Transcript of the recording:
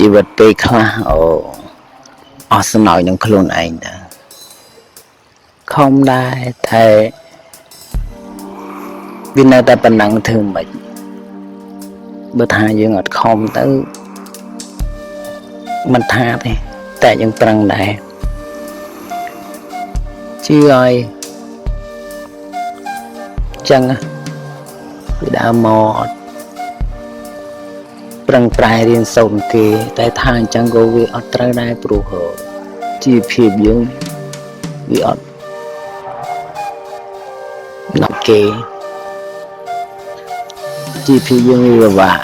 ជីវិតពេលខ្លះអស់សំណោចនឹងខ្លួនឯងដែរខំដែរតែវានៅតែប៉ុណ្ណឹងធ្វើមិនបើថាយើងអត់ខំទៅមិនថាទេតែយើងប្រឹងដែរជឿឲ្យចឹងពីដើមមកប្រឹងប្រែងរៀនសូត្រគេតែថាអញ្ចឹងក៏វាអត់ត្រូវដែរព្រោះជីវភាពយើងវាអត់ណាត់គេជីវភាពយើងវាពិបាក